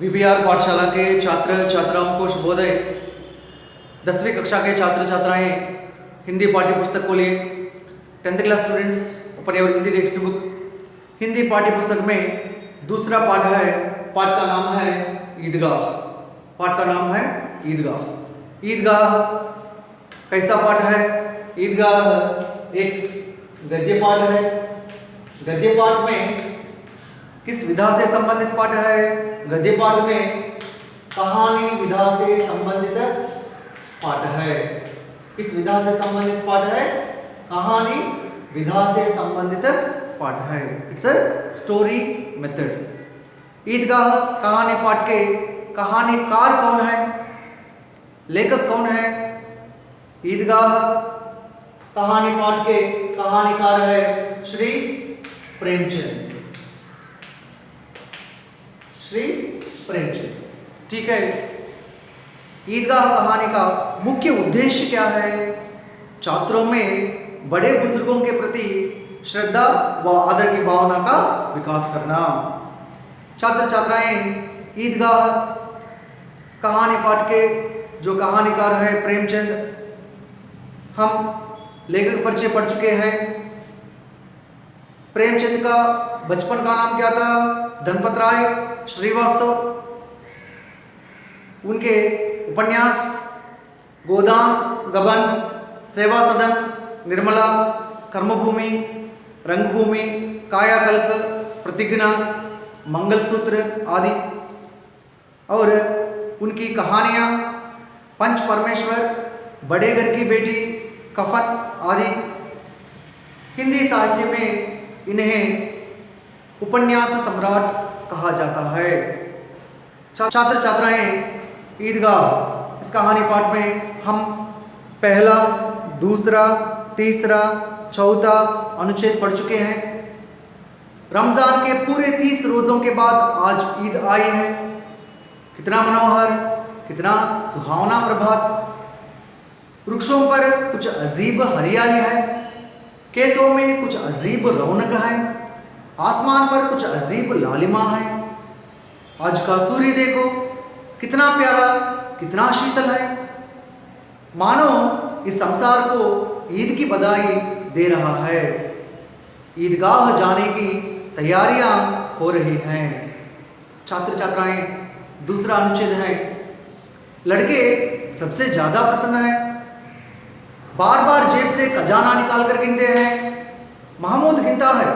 VBR पाठशाला के छात्र छात्राओं को शुभोदय। 10वीं कक्षा के छात्र छात्राएं हिंदी पाठ्य पुस्तक को लिए 10th class students open your Hindi text book. Hindi पाठ्य पुस्तक में दूसरा पाठ है। पाठ का नाम है ईदगाह। पाठ का नाम है ईदगाह। ईदगाह कैसा पाठ है? ईदगाह एक गद्य पाठ है। गद्य पाठ में किस विधा से संबंधित पाठ है? गद्य पाठ में कहानी विधा से संबंधित पाठ है। किस विधा से संबंधित पाठ है? कहानी विधा से संबंधित पाठ है। It's a story method. Idgah कहानी पाठ के कहानीकार कौन है? लेखक कौन है? ईदगाह कहानी पाठ के कहानीकार है श्री प्रेमचंद। श्री प्रेमचंद। ठीक है। ईदगाह कहानी का मुख्य उद्देश्य क्या है? छात्रों में बड़े बुजुर्गों के प्रति श्रद्धा व आदर की भावना का विकास करना। छात्र छात्राएं ईदगाह कहानी पाठ के जो कहानीकार है प्रेमचंद, हम लेखक परिचय पढ़ चुके हैं। प्रेमचंद का बचपन का नाम क्या था? धनपत राय श्रीवास्तव। उनके उपन्यास गोदान, गबन, सेवा सदन, निर्मला, कर्मभूमि, रंगभूमि, कायाकल्प, प्रतिज्ञा, मंगलसूत्र आदि। और उनकी कहानियाँ पंच परमेश्वर, बड़े घर की बेटी, कफन आदि। हिंदी साहित्य में इन्हें उपन्यास सम्राट कहा जाता है। छात्र छात्राएं ईदगाह इस कहानी पाठ में हम पहला, दूसरा, तीसरा, चौथा अनुच्छेद पढ़ चुके हैं। रमजान के पूरे 30 रोज़ों के बाद आज ईद आई है। कितना मनोहर, कितना सुहावना प्रभात। वृक्षों पर कुछ अजीब हरियाली है, खेतों में कुछ अजीब रौनक है, आसमान पर कुछ अजीब लालिमा है। आज का सूर्य देखो, कितना प्यारा, कितना शीतल है। मानो इस संसार को ईद की बधाई दे रहा है। ईदगाह जाने की तैयारियां हो रही हैं। छात्र छात्राएं दूसरा अनुच्छेद है। लड़के सबसे ज्यादा प्रसन्न हैं। बार बार जेब से खजाना निकाल कर गिनते हैं। महमूद गिनता है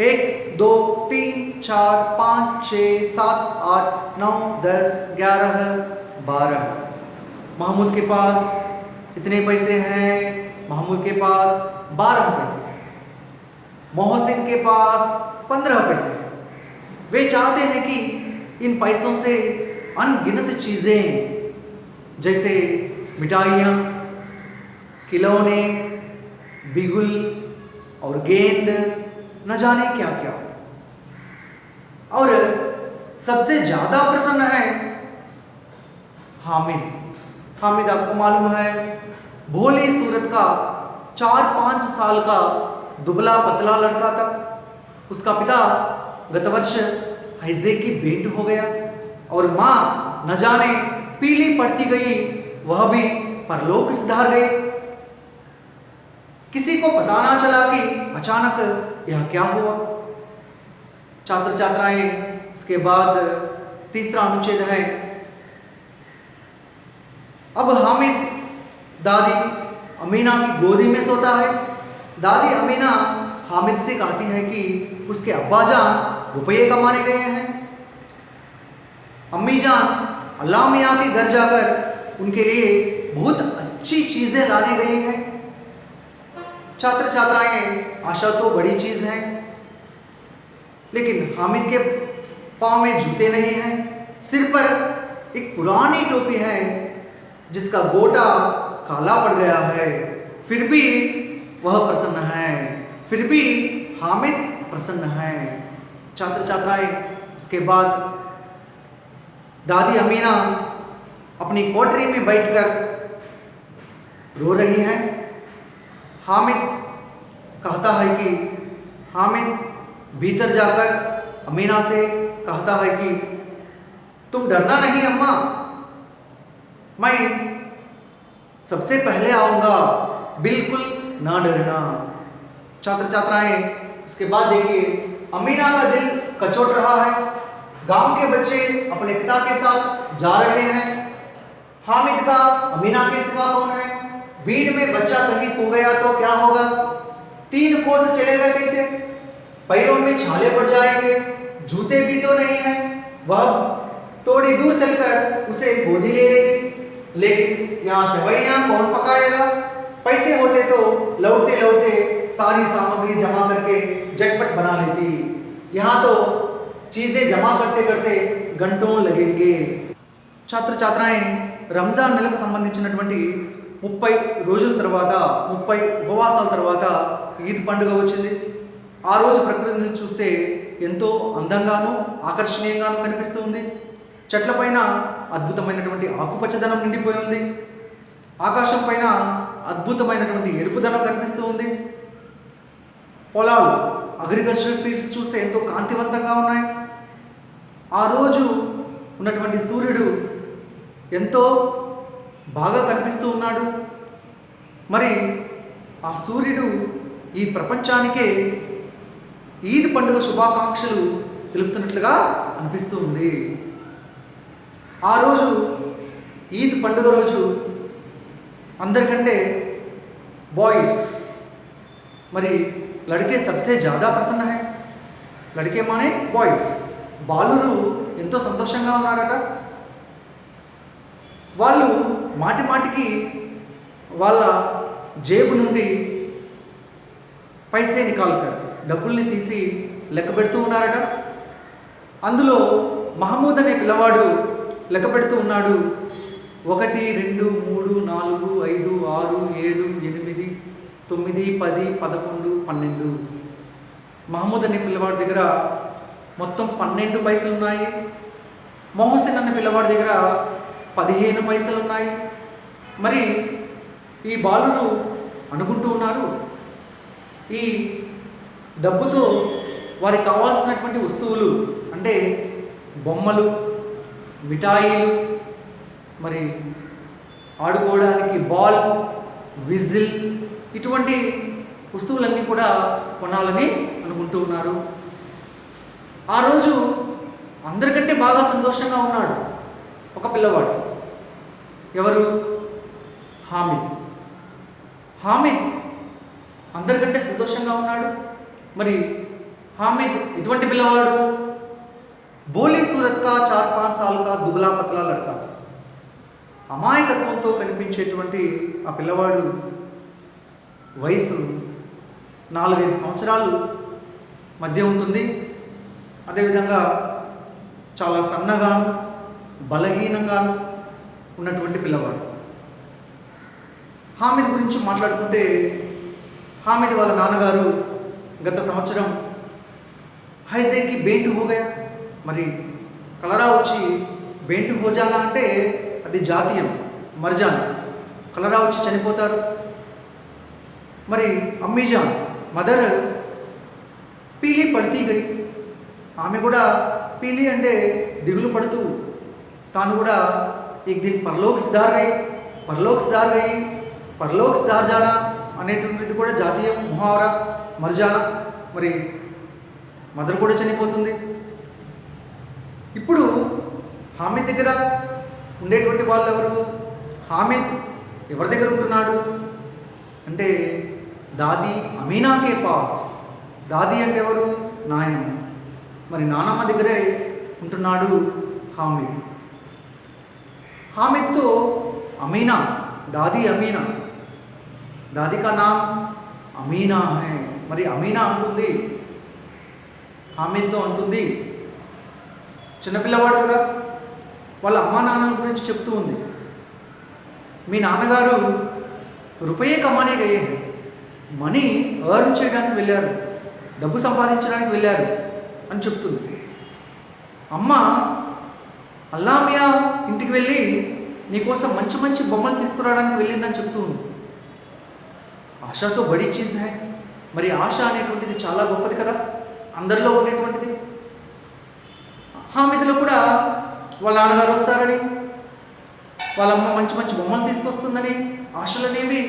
1 2 3 4 5 6 7 8 9 10 11 12। महमूद के पास कितने पैसे हैं? महमूद के पास 12 पैसे हैं। मोहसिन के पास 15 पैसे हैं। वे चाहते हैं कि इन पैसों से अनगिनत चीज़ें जैसे मिठाइयाँ, खिलौने, बिगुल और गेंद, न जाने क्या क्या। और सबसे ज्यादा प्रसन्न है हामिद। हामिद आपको मालूम है भोली सूरत का 4-5 साल का दुबला पतला लड़का था। उसका पिता गत वर्ष हैजे की भेंट हो गया और माँ न जाने पीली पड़ती गई, वह भी परलोक सिधार गए। किसी को पता ना चला कि अचानक यह क्या हुआ। छात्र छात्राएं उसके बाद तीसरा अनुच्छेद है। अब हामिद दादी अमीना की गोदी में सोता है। दादी अमीना हामिद से कहती है कि उसके अब्बाजान रुपये कमाने गए हैं। अम्मी जान अल्लाह मियाँ के घर जाकर उनके लिए बहुत अच्छी चीज़ें लाने गई हैं। छात्र छात्राएं आशा तो बड़ी चीज़ है, लेकिन हामिद के पाँव में जूते नहीं हैं। सिर पर एक पुरानी टोपी है जिसका गोटा काला पड़ गया है। फिर भी वह प्रसन्न है। फिर भी हामिद प्रसन्न है। छात्र छात्राएं उसके बाद दादी अमीना अपनी कोठरी में बैठकर रो रही हैं। हामिद कहता है कि हामिद भीतर जाकर अमीना से कहता है कि तुम डरना नहीं अम्मा, मैं सबसे पहले आऊँगा, बिल्कुल ना डरना। छात्र छात्राएं उसके बाद देखिए, अमीना का दिल कचोट रहा है। गांव के बच्चे अपने पिता के साथ जा रहे हैं। हामिद का अमीना के सिवा कौन है? भीड़ में बच्चा कहीं खो गया तो क्या होगा? 3 कोस चलेगा कैसे? पैरों में छाले पड़ जाएंगे, जूते भी तो नहीं है। वह थोड़ी दूर चलकर उसे गोदी ले लेगी, लेकिन यहाँ सेवैयाँ कौन पकाएगा? पैसे होते तो लौटते लौटते सारी सामग्री जमा करके झटपट बना लेती। यहाँ तो चीजें जमा करते करते घंटों लगेंगे। छात्र छात्राएं రంజాన్ నెలకు సంబంధించినటువంటి 30 రోజుల తర్వాత 30 ఉపవాసాల తర్వాత ఈద్ పండుగ వచ్చింది. ఆ రోజు ప్రకృతిని చూస్తే ఎంతో అందంగాను ఆకర్షణీయంగాను కనిపిస్తుంది. చెట్లపైన అద్భుతమైనటువంటి ఆకుపచ్చదనం నిండిపోయి ఉంది. ఆకాశం పైన అద్భుతమైనటువంటి ఎరుపుదనం కనిపిస్తూ ఉంది. పొలాలు అగ్రికల్చరల్ ఫీల్డ్స్ చూస్తే ఎంతో కాంతివంతంగా ఉన్నాయి. ఆ రోజు ఉన్నటువంటి సూర్యుడు ఎంతో బాగా కనిపిస్తూ ఉన్నాడు. మరి ఆ సూర్యుడు ఈ ప్రపంచానికే ఈద్ పండుగ శుభాకాంక్షలు తెలుపుతున్నట్లుగా అనిపిస్తూ ఉంది. ఆ రోజు ఈద్ పండుగ రోజు అందరికంటే బాయ్స్ మరి लड़के सबसे ज़्यादा प्रसन्न है. लड़के माने బాయ్స్. బాలురు ఎంతో సంతోషంగా ఉన్నారట. వాళ్ళు మాటి మాటికి వాళ్ళ జేబు నుండి పైసే నికాలుతారు, డబ్బుల్ని తీసి లెక్క పెడుతూ ఉన్నారట. అందులో మహమూద్ అనే పిల్లవాడు లెక్క పెడుతూ ఉన్నాడు. 1 2 3 4 5 6 7 8 9 10 11 12. మహమూద్ అనే పిల్లవాడి దగ్గర మొత్తం 12 పైసలు ఉన్నాయి. మొహసిన్ అనే పిల్లవాడి దగ్గర 15 పైసలు ఉన్నాయి. మరి ఈ బాలురు అనుకుంటూ ఉన్నారు, ఈ డబ్బుతో వారికి కావాల్సినటువంటి వస్తువులు అంటే బొమ్మలు, మిఠాయిలు, మరి ఆడుకోవడానికి బాల్, విజిల్, ఇటువంటి వస్తువులన్నీ కూడా కొనాలని అనుకుంటూ ఉన్నారు. ఆ రోజు అందరికంటే బాగా సంతోషంగా ఉన్నాడు ఒక పిల్లవాడు. ఎవరు? హామిద్. హామిద్ అందరికంటే సంతోషంగా ఉన్నాడు. మరి హామిద్ ఎటువంటి పిల్లవాడు? బోలీ సూరత్ కా 4-5 साल का దుబలా పతలా లడ్కా. అమాయకత్వంతో కనిపించేటువంటి ఆ పిల్లవాడు వయసు 4-5 సంవత్సరాలు మధ్య ఉంటుంది. అదేవిధంగా చాలా సన్నగాను బలహీనంగాను ఉన్నటువంటి పిల్లవాడు. హామిద్ గురించి మాట్లాడుకుంటే, హామిద్ వాళ్ళ నాన్నగారు గత సంవత్సరం హైజేకి బెయింట్ హోగయా. మరి కలరా వచ్చి బెయింట్ హోజానా అంటే అది జాతీయం, మర్జాన్. కలరా వచ్చి చనిపోతారు. మరి అమ్మీజాన్ మదర్ పీలి పడితీ గయి. ఆమె కూడా పీలి అంటే దిగులు పడుతూ తాను కూడా एक दिन परलोक सुधार गई, परलोक सुधार गई, परलोक सुधार जाना అనేటువంటిది కూడా జాతీయ ముహావరా, మర్జానా. మరి మదర్ కూడా చనిపోతుంది. ఇప్పుడు హామిద్ దగ్గర ఉండేటువంటి వాళ్ళు ఎవరు? హామిద్ ఎవరి దగ్గర ఉంటున్నాడు అంటే దాది అమీనాకే పాస్. దాది అంటే ఎవరు? నాయనమ్మ. మరి నానమ్మ దగ్గరే ఉంటున్నాడు హామిద్. హామిద్తో అమీనా, దాది అమీనా, దాది కా నామ్ అమీనా హై. మరి అమీనా అంటుంది, హామిద్తో అంటుంది, చిన్నపిల్లవాడు కదా, వాళ్ళ అమ్మా నాన్నల గురించి చెప్తూ ఉంది. మీ నాన్నగారు రూపాయే కమానే గయే, మనీ ఎర్న్ చేయడానికి వెళ్ళారు, డబ్బు సంపాదించడానికి వెళ్ళారు అని చెప్తుంది. అమ్మ అల్లామియా ఇంటికి వెళ్ళి నీకోసం మంచి మంచి బొమ్మలు తీసుకురావడానికి వెళ్ళిందని చెప్తూ ఉంది. ఆశతో బడి చీజ్ హై. మరి ఆశ అనేటువంటిది చాలా గొప్పది కదా, అందరిలో ఉండేటువంటిది. హామిద్లో కూడా వాళ్ళ నాన్నగారు వస్తారని, వాళ్ళ అమ్మ మంచి మంచి బొమ్మలు తీసుకొస్తుందని ఆశలు అనేవి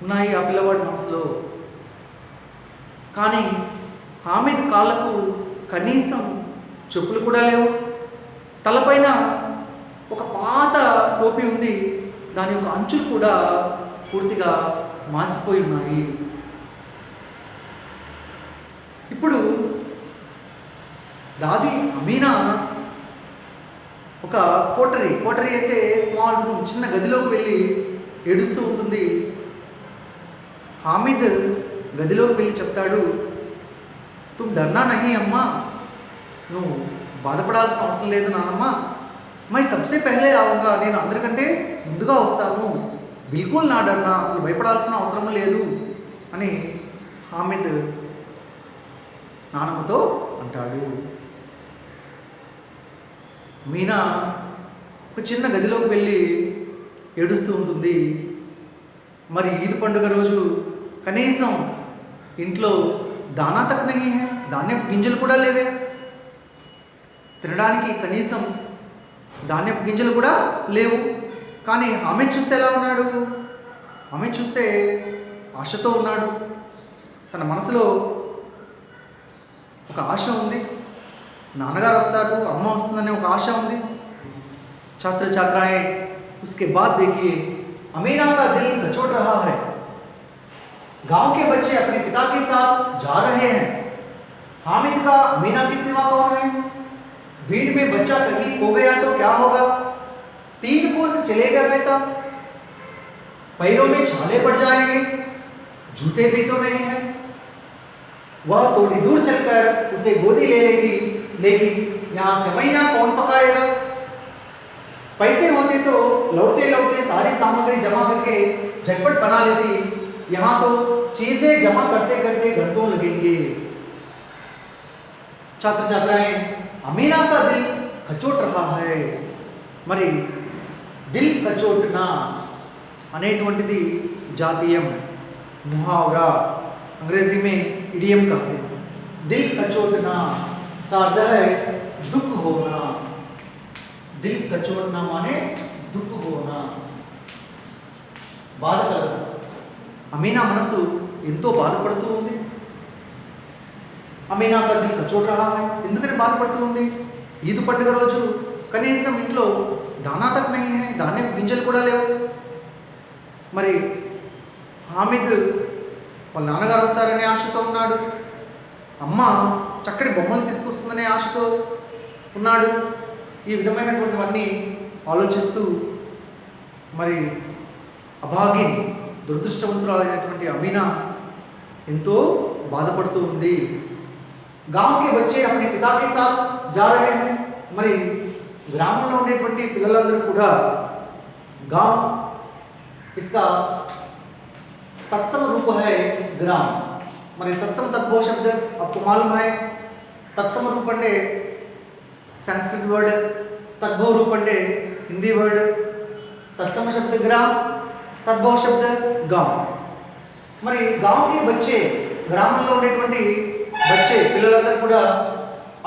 ఉన్నాయి ఆ పిల్లవాడి మనసులో. కానీ హామీద్ కాళ్ళకు కనీసం చెప్పులు కూడా లేవు. తలపైన ఒక పాత టోపీ ఉంది, దాని యొక్క అంచులు కూడా పూర్తిగా మాసిపోయి ఉన్నాయి. ఇప్పుడు దాది అమీనా ఒక కోటరీ అంటే స్మాల్ రూమ్, చిన్న గదిలోకి వెళ్ళి ఏడుస్తూ ఉంటుంది. హామిద్ గదిలోకి వెళ్ళి చెప్తాడు, తుమ్ డర్నా నహీ అమ్మా, నువ్వు బాధపడాల్సిన అవసరం లేదు నానమ్మ, మై సబ్సే పెహలే ఆవుగా, నేను అందరికంటే ముందుగా వస్తాను, బిల్కుల్ నా డర్నా, అసలు భయపడాల్సిన అవసరం లేదు అని హామిద్ నానమ్మతో అంటాడు. మీనా ఒక చిన్న గదిలోకి వెళ్ళి ఏడుస్తూ ఉంటుంది. మరి ఈద్ పండుగ రోజు కనీసం ఇంట్లో దానా తక్ నహీ హై, ధాన్యపు గింజలు కూడా లేవే, తినడానికి కనీసం ధాన్యపు గింజలు కూడా లేవు. కానీ ఆమె చూస్తే ఎలా ఉన్నాడు? ఆమె చూస్తే ఆశతో ఉన్నాడు. తన మనసులో ఒక ఆశ ఉంది, నాన్నగారు వస్తారు, అమ్మ వస్తుందనే ఒక ఆశ ఉంది. छात्र छात्राएं उसके बाद देखिए अमीना का दिल कचोट रहा है। गांव के बच्चे अपने पिता के साथ जा रहे हैं। हामिद का अमीना की सिवा कौन है? भीड़ में बच्चा कहीं खो गया तो क्या होगा? 3 कोस चलेगा कैसा? पैरों में छाले पड़ जाएंगे, जूते भी तो नहीं है। वह थोड़ी दूर चलकर उसे गोदी ले लेगी, लेकिन यहाँ सेवैयां कौन पकाएगा? पैसे होते तो लौटते लौटते सारी सामग्री जमा करके झटपट बना लेती, यहाँ तो चीजें जमा करते करते घंटों लगेंगे। छात्र छात्राएं अमीना का दिल कचोट रहा है। మరి దిల్ కచోట్నా అనేటువంటిది జాతీయం, मुहावरा, अंग्रेजी में इडियम कहते हैं। दिल कचोटना का अर्थ है दुख होना। दिल कचोटना माने दुख होना, బాధ కలగడం. అమీనా మనసు ఎంతో బాధపడుతూ ఉంది. అమీనా का दिल कचोट रहा है, ఎందుకని బాధపడుతూ ఉంది? ఈద్ పండుగ రోజు కనీసం ఇంట్లో దానా తక్ నహీ హై, ధాన్యం గింజలు కూడా లేవు. మరి హామిద్ వాళ్ళ నాన్నగారు వస్తారనే ఆశతో ఉన్నాడు, అమ్మ చక్కటి బొమ్మలు తీసుకొస్తుందనే ఆశతో ఉన్నాడు. ఈ విధమైనటువంటివన్నీ ఆలోచిస్తూ మరి అభాగిన్, దురదృష్టవంతురాలైనటువంటి అమీనా ఎంతో బాధపడుతూ ఉంది. గాంవ్ కే బచ్చే అప్నే పితా కే సాత్ జా రహే హై. మరి గ్రామంలో ఉండేటువంటి పిల్లలందరూ కూడా गांव इसका तत्सम रूप है ग्राम. మరి తత్సమ తద్భవ శబ్ద आपको मालूम है. తత్సమ రూపం అంటే సంస్కృత వర్డ్, తద్భవ రూపం అంటే హిందీ వర్డ్. తత్సమ శబ్ద గ్రాम, తద్భవ శబ్ద గాంవ్. మరి గాంవ్ కే బచ్చే, గ్రామంలో ఉండేటువంటి బచ్చే పిల్లలందరూ కూడా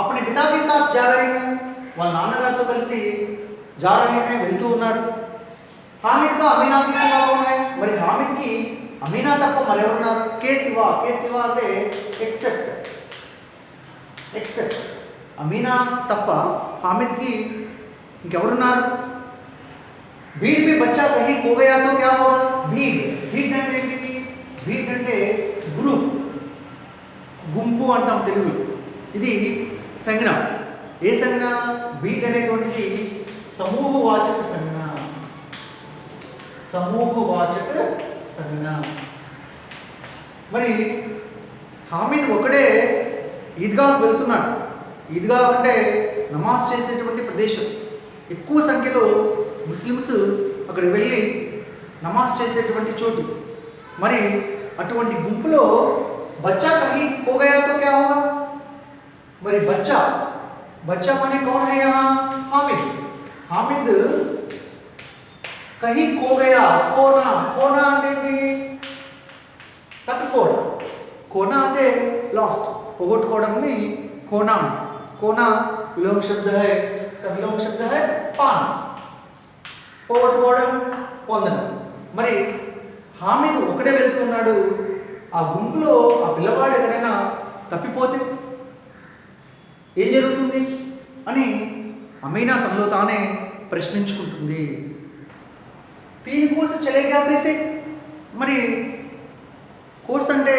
अपने पिता के साथ जा रहे हैं, వాళ్ళ నాన్నగారితో కలిసి जा रहे हैं, వెళ్తూ ఉన్నారు. हामिद का अमीना की सिवा कौन है? మరి హామిద్ కి అమీనా తప్ప మరెవరున్నారు? కే సివా, కే సివా అంటే ఎక్సెప్ట్ అమీనా తప్ప హామిద్ కి ఇంకెవరున్నారు? భీడ్ में बच्चा कहीं खो गया तो क्या होगा? భీడ్ అంటే ఏంటి? భీడ్ అంటే గ్రూప్, గుంపు అంటాం తెలుగులో. ఇది సంజ్ఞ. ఏ సంజ్ఞ? భీడ్ అనేటువంటిది సమూహవాచక సంజ్ఞ. సమూహవాచక సంజ్ఞ. మరి హామిద్ ఒకడే ఈద్గాహ్కి వెళ్తున్నాడు. ఈద్గా అంటే నమాజ్ చేసేటువంటి ప్రదేశం. ఎక్కువ సంఖ్యలో ముస్లిమ్స్ అక్కడ వెళ్ళి నమాజ్ చేసేటువంటి చోటు. మరి అటువంటి గుంపులో బచ్చా కహీ ఖో గయా తో క్యా హోగా? మరి బచ్చా మానే కౌన్ హై యహా? హామిద్ కహీ ఖో గయా. ఖోనా అంటే తప్పిపోవడం. ఖోనా అంటే లాస్ట్, పోగొట్టుకోవడంని ఖోనా అంటే. ఖోనా విలోమ శబ్ద హై, इसका विलोम शब्द है పాన్, పోగొట్టుకోవడం, పొందడం. మరి హామీద్ ఒకడే వెళ్తున్నాడు, ఆ గుంపులో ఆ పిల్లవాడు ఎక్కడైనా తప్పిపోతే ఏం జరుగుతుంది అని అమీనా తనలో తానే ప్రశ్నించుకుంటుంది. తీన్ కోర్స్ చలేగా कैसे, మరి కోర్స్ అంటే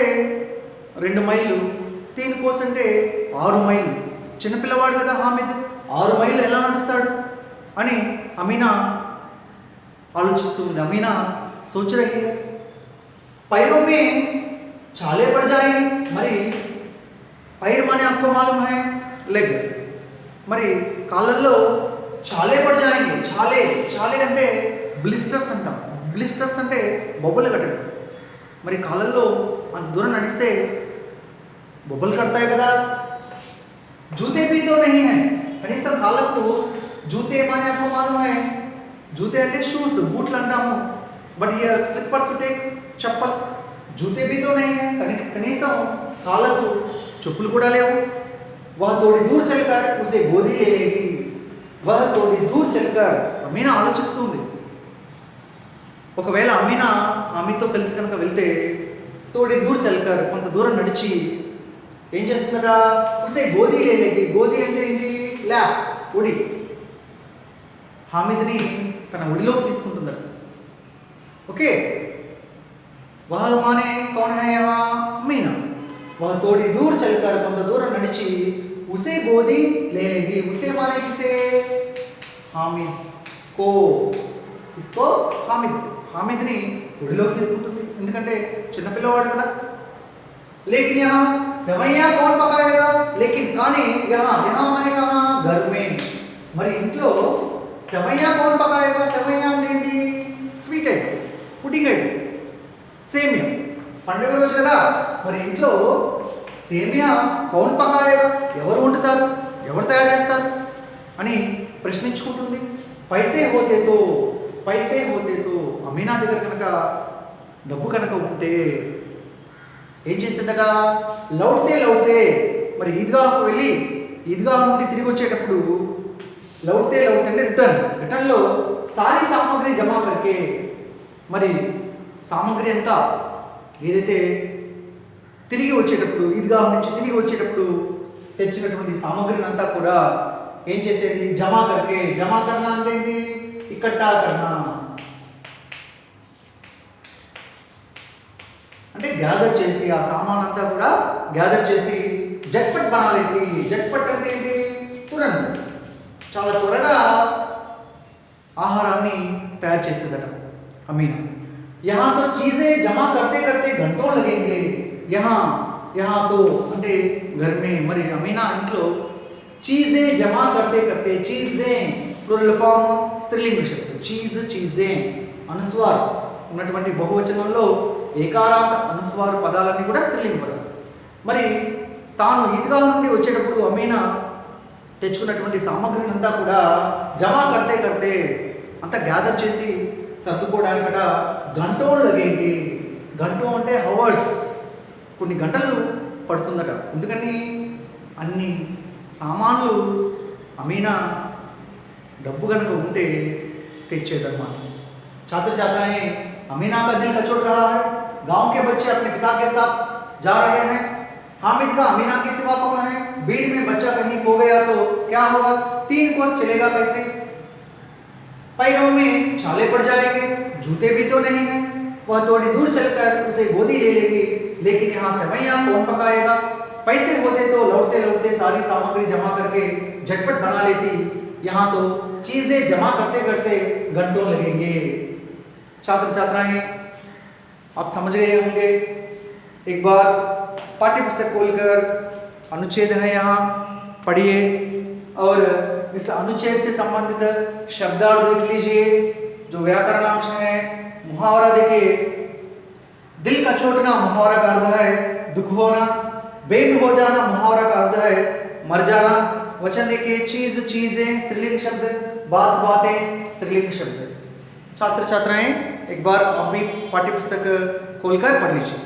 2 మైళ్ళు, తీన్ కోర్స్ అంటే 6 మైళ్ళు. చిన్నపిల్లవాడు కదా హామీద్, 6 మైళ్ళు ఎలా నడుస్తాడు అని అమీనా ఆలోచిస్తుంది. అమీనా सोच रही है. पैरों में छाले पड़ जाएंगे. మరి पैर माने आपको मालूम है లెగ్. మరి కాళ్ళల్లో చాలే పడి జాయింగే. చాలే చాలే అంటే బ్లిస్టర్స్ అంటాం. బ్లిస్టర్స్ అంటే బొబ్బలు కట్టడం. మరి కాళ్ళల్లో అంత దూరం నడిస్తే బొబ్బలు కడతాయి కదా. జూతే भी तो नहीं है, కనీసం కాళ్ళకు జూతే మానే आपको मालूम है, జూతే అంటే షూస్, బూట్లు అంటాము. But here slippers take chappal. జూతే भी तो नहीं है, కనీసం కాళ్ళకు చెప్పులు కూడా లేవు. वह थोड़ी दूर चलकर उसे गोदी ले लेगी. वह थोड़ी दूर चलकर అమీనా ఆలోచిస్తుంది. ఒకవేళ అమీనా ఆమెతో కలిసి కనుక వెళ్తే తోడి దూర్ చల్కర్ కొంత దూరం నడిచి ఏం చేస్తుందట, ఉసే గోదీ లే లేగి. గోదీ అంటే ఏంటి, ల్యాప్, ఒడి. హామిద్ని తన ఒడిలోకి తీసుకుంటుందట. ఓకే, వహ మానే కౌన్ హై యహా, అమీనా. वह थोड़ी दूर चलकर కొంత దూరం నడిచి उसे गोदी ले लेगी. उसे माने किसे, हामिद को. इसको हामिद, हामिद्ని ఒడిలోకి తీసుకుంటుంది, ఎందుకంటే చిన్నపిల్లవాడు కదా. लेकिन यहाँ सेवैयाँ कौन पकाएगा, लेकिन కానీ यहाँ यहाँ माने कहाँ, घर में. మరి ఇంట్లో सेवैयाँ कौन पकाएगा. सेवैयाँ అంటే ఏంటి, స్వీట్ ఐటమ్, పుడింగ్ ఐటమ్, సేమియా. పండుగ రోజు కదా, మరి ఇంట్లో సేమియా కౌన్ పకాయేగా, ఎవరు వండుతారు, ఎవరు తయారు చేస్తారు అని ప్రశ్నించుకుంటుంది. పైసే హోతేతో, పైసే హోతేతో. అమీనా దగ్గర కనుక డబ్బు కనుక ఉంటే ఏం చేసేదట, లౌట్తే లౌట్తే. మరి ఈద్గాహకు వెళ్ళి ఈద్గాహ్ నుండి తిరిగి వచ్చేటప్పుడు లౌట్తే లౌట్తే అంటే రిటర్న్లో సారీ సామాగ్రి జమా కరికే. మరి సామాగ్రి అంతా ఏదైతే తిరిగి వచ్చేటప్పుడు, ఈద్గాహ్ నుంచి తిరిగి వచ్చేటప్పుడు తెచ్చినటువంటి సామాగ్రిని అంతా కూడా ఏం చేసేది, జమా కరికే. జమా కర్నా అంటే ఏంటి, ఇక్కట్టా కర్నా అంటే గ్యాదర్ చేసి, ఆ సామాన్ అంతా కూడా గ్యాదర్ చేసి జట్పట్ బనాలేది. జట్పట్ అంటే ఏంటి, తురంత్, చాలా త్వరగా ఆహారాన్ని తయారు చేసేదట అమీనా. यहाँ तो चीजें जमा करते करते घंटों लगेंगे. यहाँ तो అంటే घर में. మరి అమీనా ఇంట్లో చీజే జమా करते करते, చీజే ప్లూరల్ ఫామ్ స్త్రీలింగ శబ్దం. చీజ్, చీజే అనుస్వార ఉన్నటువంటి బహువచనంలో ఏకారాంత అనుస్వార పదాలన్నీ కూడా స్త్రీలింగ పదాలు. మరి తాను ఈద్గాహ్ నుండి వచ్చేటప్పుడు అమీనా తెచ్చుకున్నటువంటి సామాగ్రిని అంతా కూడా జమా करते करते అంతా గ్యాదర్ చేసి సర్దుకోవడానికట గంటోలు లగేంటి. గంటో అంటే హవర్స్, కొన్ని గంటలు పడుతుందట. ఎందుకని అన్ని సామాన్లు అమీనా డబ్బు కనుక ఉంటే తెచ్చేదన్నమాట. छात्र छात्राएं, अमीना का दिल कचोट रहा है. गांव के बच्चे अपने पिता के साथ जा रहे हैं. हामिद का अमीना के सिवा कौन है. भीड़ में बच्चा कहीं खो गया तो क्या होगा, 3 कोस चलेगा कैसे. पैरों में छाले पड़ जाएंगे, जूते भी तो नहीं है. वह थोड़ी दूर चलकर उसे गोदी ले लेगी. लेकिन यहाँ सेवैयाँ कौन पकाएगा. पैसे होते तो लौटते लौटते सारी सामग्री जमा करके झटपट बना लेती. यहाँ तो चीजें जमा करते करते घंटों लगेंगे. छात्र छात्राएं, आप समझ गए होंगे. एक बार पाठ्य पुस्तक खोलकर अनुच्छेद है यहाँ पढ़िए और इस अनुच्छेद से संबंधित शब्दार्थ लिख लीजिए. जो व्याकरणांश है, मुहावरा देखिए. दिल का चोटना मुहावरा का अर्थ है दुख होना. बेट हो जाना मुहावरा का अर्थ है मर जाना. वचन देखिए, चीज, चीजें स्त्रीलिंग शब्द, बात, बातें स्त्रीलिंग शब्द. छात्र छात्राएं, एक बार आप भी पाठ्य पुस्तक खोलकर पढ़ लीजिए.